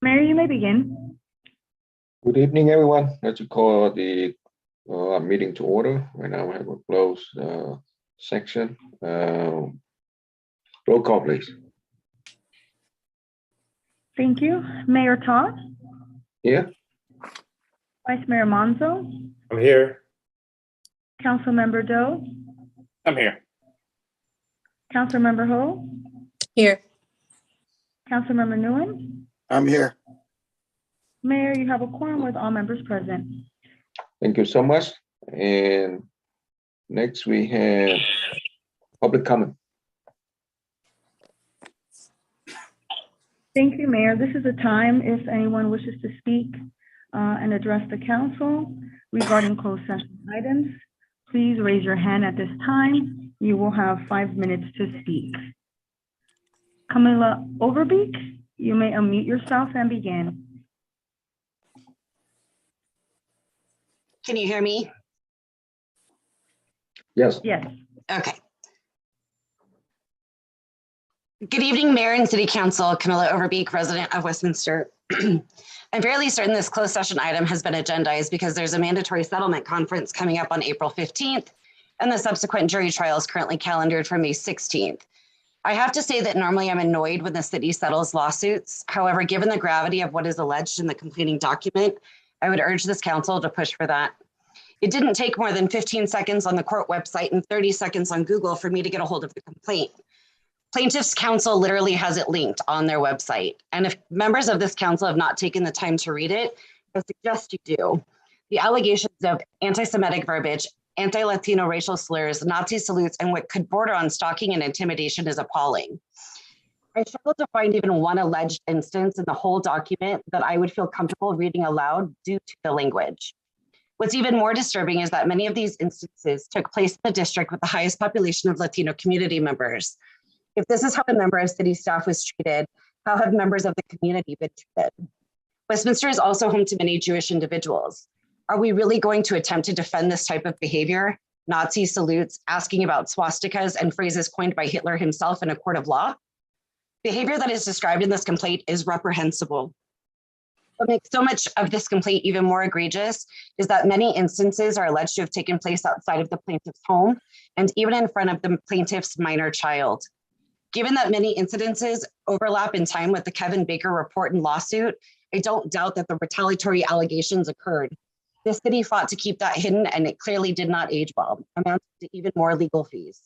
Mary, you may begin. Good evening, everyone. Let's call the meeting to order. Right now we have a closed section. Roll call, please. Thank you. Mayor Todd, Here. Vice Mayor Monzo, I'm here. Councilmember Doe, I'm here. Councilmember Ho, Here. Councilmember Nguyen. I'm here. Mayor, you have a quorum with all members present. Thank you so much. And next we have public comment. Thank you, Mayor. This is a time if anyone wishes to speak and address the council regarding closed session items. Please raise your hand at this time. You will have 5 minutes to speak. Camilla Overbeek, you may unmute yourself and begin. Can you hear me? Yes. Yes. Okay. Good evening, Mayor and City Council. Camilla Overbeek, resident of Westminster. I'm fairly certain this closed session item has been agendized because there's a mandatory settlement conference coming up on April 15th, and the subsequent jury trial is currently calendared for May 16th. I have to say that normally I'm annoyed when the city settles lawsuits. However, given the gravity of what is alleged in the complaining document, I would urge this council to push for that. It didn't take more than 15 seconds on the court website and 30 seconds on Google for me to get a hold of the complaint. Plaintiffs' counsel literally has it linked on their website. And if members of this council have not taken the time to read it, I suggest you do. The allegations of anti-Semitic verbiage, anti-Latino racial slurs, Nazi salutes, and what could border on stalking and intimidation is appalling. I struggled to find even one alleged instance in the whole document that I would feel comfortable reading aloud due to the language. What's even more disturbing is that many of these instances took place in the district with the highest population of Latino community members. If this is how a member of city staff was treated, how have members of the community been treated? Westminster is also home to many Jewish individuals. Are we really going to attempt to defend this type of behavior? Nazi salutes, asking about swastikas and phrases coined by Hitler himself in a court of law? Behavior that is described in this complaint is reprehensible. What makes so much of this complaint even more egregious is that many instances are alleged to have taken place outside of the plaintiff's home and even in front of the plaintiff's minor child. Given that many incidences overlap in time with the Kevin Baker report and lawsuit, I don't doubt that the retaliatory allegations occurred. The city fought to keep that hidden, and it clearly did not age well, amounting to even more legal fees.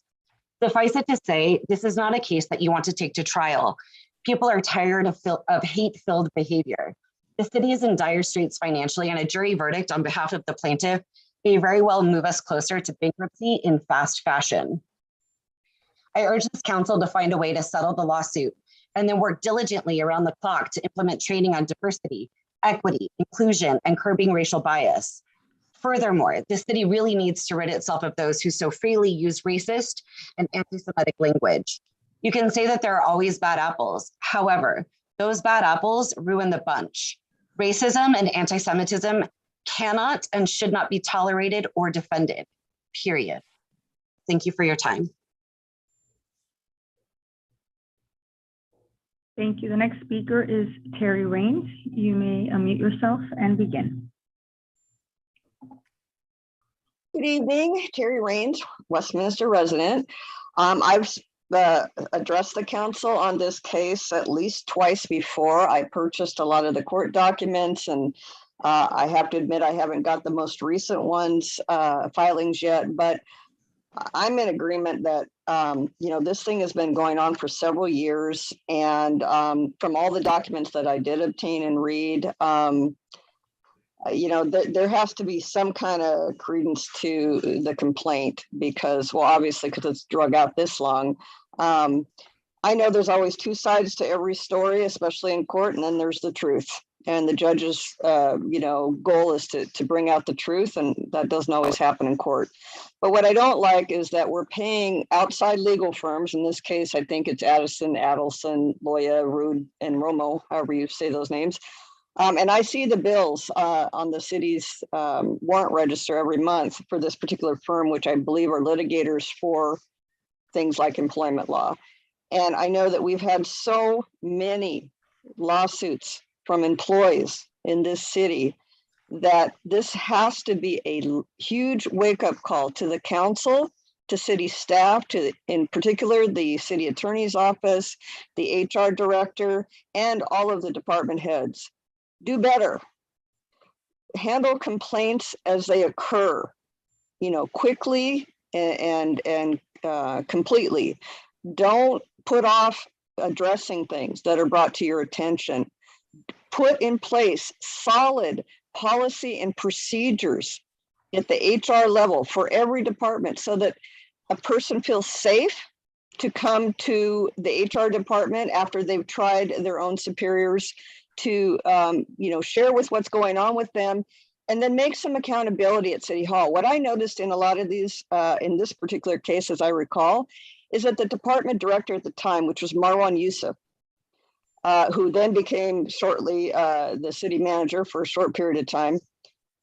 Suffice it to say, this is not a case that you want to take to trial. People are tired of hate-filled behavior. The city is in dire straits financially, and a jury verdict on behalf of the plaintiff may very well move us closer to bankruptcy in fast fashion. I urge this council to find a way to settle the lawsuit and then work diligently around the clock to implement training on diversity, equity, inclusion, and curbing racial bias. Furthermore, the city really needs to rid itself of those who so freely use racist and anti-Semitic language. You can say that there are always bad apples. However, those bad apples ruin the bunch. Racism and anti-Semitism cannot and should not be tolerated or defended, period. Thank you for your time. Thank you. The next speaker is Terry Raines. You may unmute yourself and begin. Good evening, Terry Raines, Westminster resident. I've addressed the council on this case at least twice before. I purchased a lot of the court documents, and I have to admit I haven't got the most recent ones filings yet, but I'm in agreement that this thing has been going on for several years, and from all the documents that I did obtain and read, there has to be some kind of credence to the complaint because, well, obviously, because it's drug out this long. I know there's always two sides to every story, especially in court, and then there's the truth. And the judge's, goal is to bring out the truth, and that doesn't always happen in court. But what I don't like is that we're paying outside legal firms. In this case, I think it's Addison, Adelson, Loya, Rude, and Romo, however you say those names. And I see the bills on the city's warrant register every month for this particular firm, which I believe are litigators for things like employment law. And I know that we've had so many lawsuits from employees in this city that this has to be a huge wake-up call to the council, to city staff, to in particular the city attorney's office, the HR director, and all of the department heads. Do better. Handle complaints as they occur, quickly and completely. Don't put off addressing things that are brought to your attention. Put in place solid policy and procedures at the HR level for every department so that a person feels safe to come to the HR department after they've tried their own superiors to share with what's going on with them, and then make some accountability at City Hall. What I noticed in a lot of these, in this particular case, as I recall, is that the department director at the time, which was Marwan Yusuf, who then became shortly the city manager for a short period of time,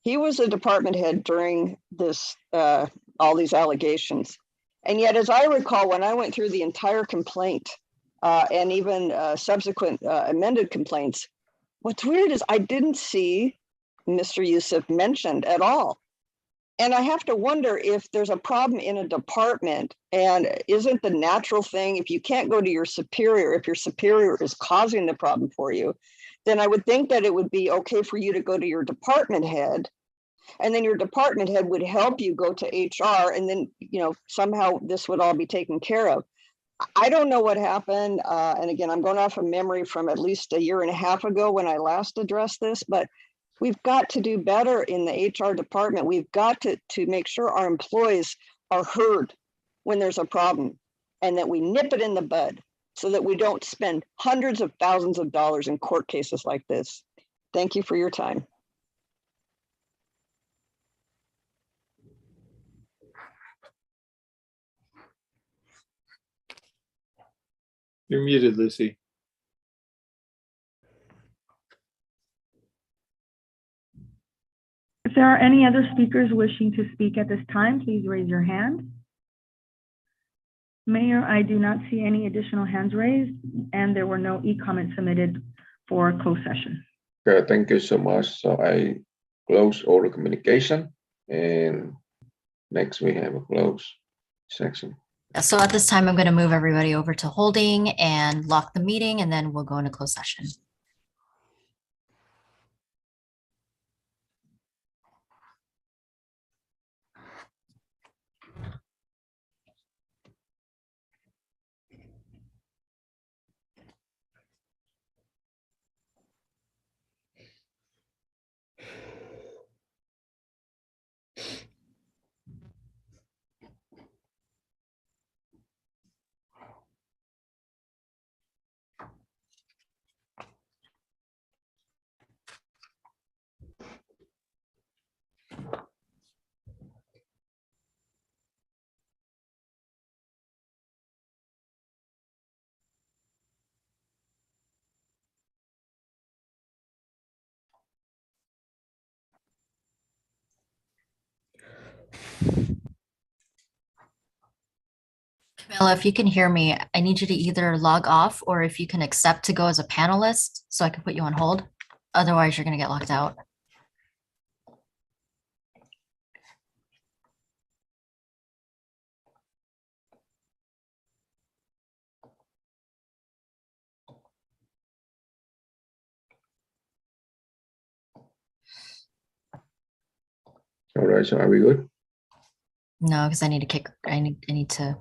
he was a department head during this, all these allegations. And yet, as I recall, when I went through the entire complaint and even subsequent amended complaints, what's weird is I didn't see Mr. Yusuf mentioned at all. And I have to wonder if there's a problem in a department, and isn't the natural thing, if you can't go to your superior, if your superior is causing the problem for you, then I would think that it would be okay for you to go to your department head, and then your department head would help you go to HR, and then, somehow this would all be taken care of. I don't know what happened. And again, I'm going off of memory from at least a year and a half ago when I last addressed this, but we've got to do better in the HR department. We've got to make sure our employees are heard when there's a problem, and that we nip it in the bud so that we don't spend hundreds of thousands of dollars in court cases like this. Thank you for your time. You're muted, Lucy. If there are any other speakers wishing to speak at this time, please raise your hand. Mayor, I do not see any additional hands raised, and there were no e-comments submitted for closed session. Okay, thank you so much. So I close all the communication, and next we have a close section. So at this time, I'm going to move everybody over to holding and lock the meeting, and then we'll go into closed session. Camilla, if you can hear me, I need you to either log off or if you can accept to go as a panelist so I can put you on hold. Otherwise, you're going to get locked out. All right, so are we good? No, because I need to kick, I need to